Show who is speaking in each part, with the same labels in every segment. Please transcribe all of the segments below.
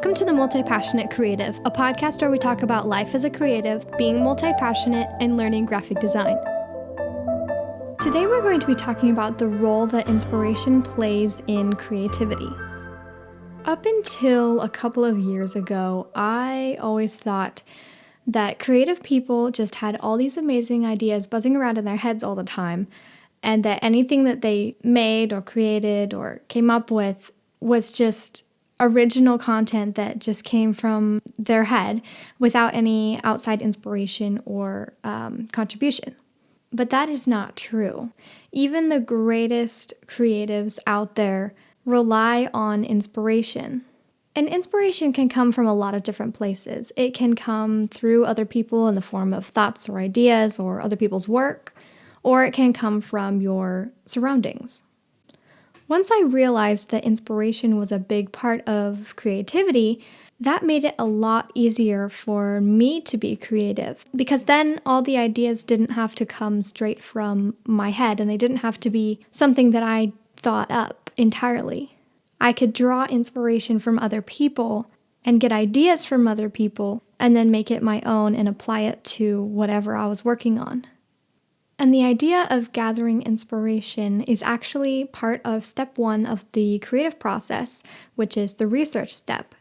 Speaker 1: Welcome to The Multi-Passionate Creative, a podcast where we talk about life as a creative, being multi-passionate, and learning graphic design. Today we're going to be talking about the role that inspiration plays in creativity. Up until a couple of years ago, I always thought that creative people just had all these amazing ideas buzzing around in their heads all the time, and that anything that they made or created or came up with was just original content that just came from their head without any outside inspiration or contribution. But that is not true. Even the greatest creatives out there rely on inspiration. And inspiration can come from a lot of different places. It can come through other people in the form of thoughts or ideas or other people's work, or it can come from your surroundings. Once I realized that inspiration was a big part of creativity, that made it a lot easier for me to be creative, because then all the ideas didn't have to come straight from my head and they didn't have to be something that I thought up entirely. I could draw inspiration from other people and get ideas from other people and then make it my own and apply it to whatever I was working on. And the idea of gathering inspiration is actually part of step 1 of the creative process, which is the research step.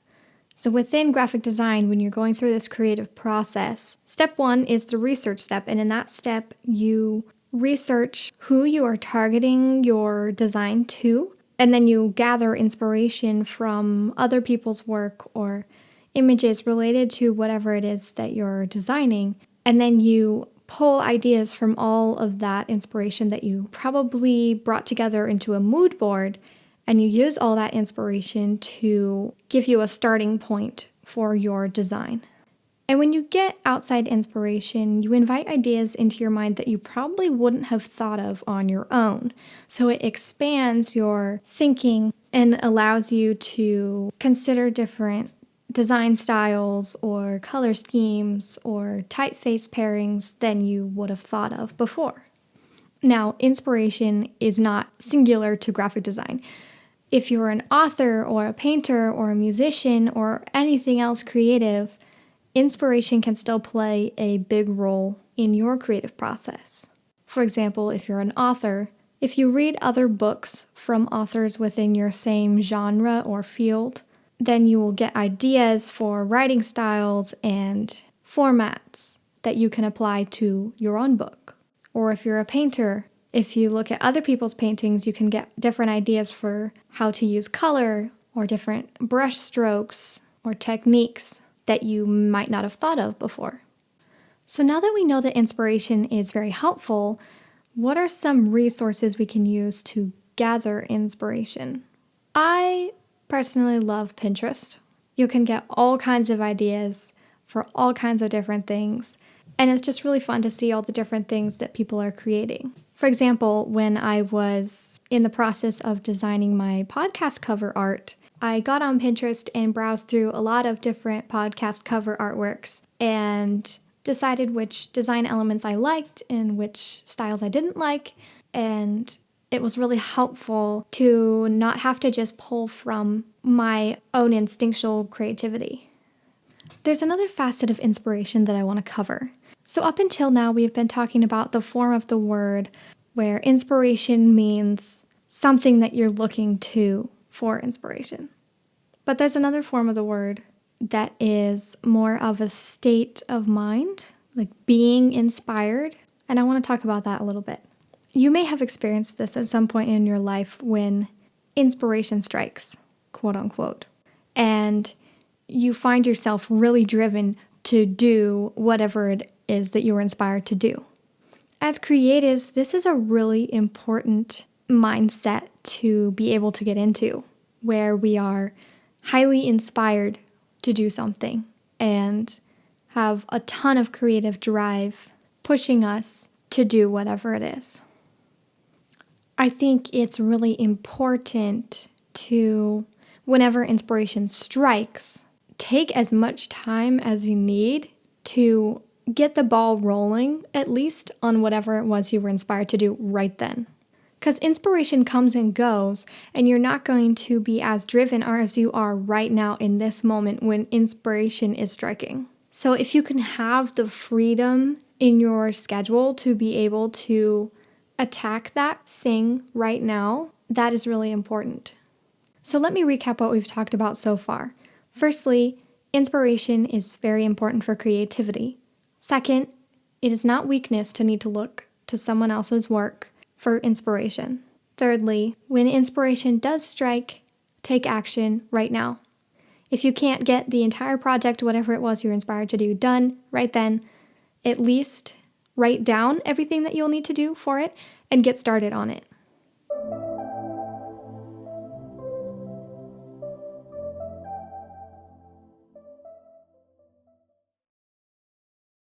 Speaker 1: So within graphic design, when you're going through this creative process, step 1 is the research step. And in that step, you research who you are targeting your design to, and then you gather inspiration from other people's work or images related to whatever it is that you're designing, and then you pull ideas from all of that inspiration that you probably brought together into a mood board, and you use all that inspiration to give you a starting point for your design. And when you get outside inspiration, you invite ideas into your mind that you probably wouldn't have thought of on your own. So it expands your thinking and allows you to consider different design styles or color schemes or typeface pairings than you would have thought of before. Now, inspiration is not singular to graphic design. If you're an author or a painter or a musician or anything else creative, inspiration can still play a big role in your creative process. For example, if you're an author, if you read other books from authors within your same genre or field, then you will get ideas for writing styles and formats that you can apply to your own book. Or if you're a painter, if you look at other people's paintings, you can get different ideas for how to use color or different brush strokes or techniques that you might not have thought of before. So now that we know that inspiration is very helpful, what are some resources we can use to gather inspiration? I personally love Pinterest. You can get all kinds of ideas for all kinds of different things, and it's just really fun to see all the different things that people are creating. For example, when I was in the process of designing my podcast cover art, I got on Pinterest and browsed through a lot of different podcast cover artworks and decided which design elements I liked and which styles I didn't like, and it was really helpful to not have to just pull from my own instinctual creativity. There's another facet of inspiration that I want to cover. So up until now, we've been talking about the form of the word where inspiration means something that you're looking to for inspiration. But there's another form of the word that is more of a state of mind, like being inspired, and I want to talk about that a little bit. You may have experienced this at some point in your life when inspiration strikes, quote unquote, and you find yourself really driven to do whatever it is that you were inspired to do. As creatives, this is a really important mindset to be able to get into, where we are highly inspired to do something and have a ton of creative drive pushing us to do whatever it is. I think it's really important to, whenever inspiration strikes, take as much time as you need to get the ball rolling, at least on whatever it was you were inspired to do right then. Because inspiration comes and goes, and you're not going to be as driven as you are right now in this moment when inspiration is striking. So if you can have the freedom in your schedule to be able to attack that thing right now, that is really important. So let me recap what we've talked about so far. Firstly, inspiration is very important for creativity. Second, it is not weakness to need to look to someone else's work for inspiration. Thirdly, when inspiration does strike, take action right now. If you can't get the entire project, whatever it was you're inspired to do, done right then, at least write down everything that you'll need to do for it and get started on it.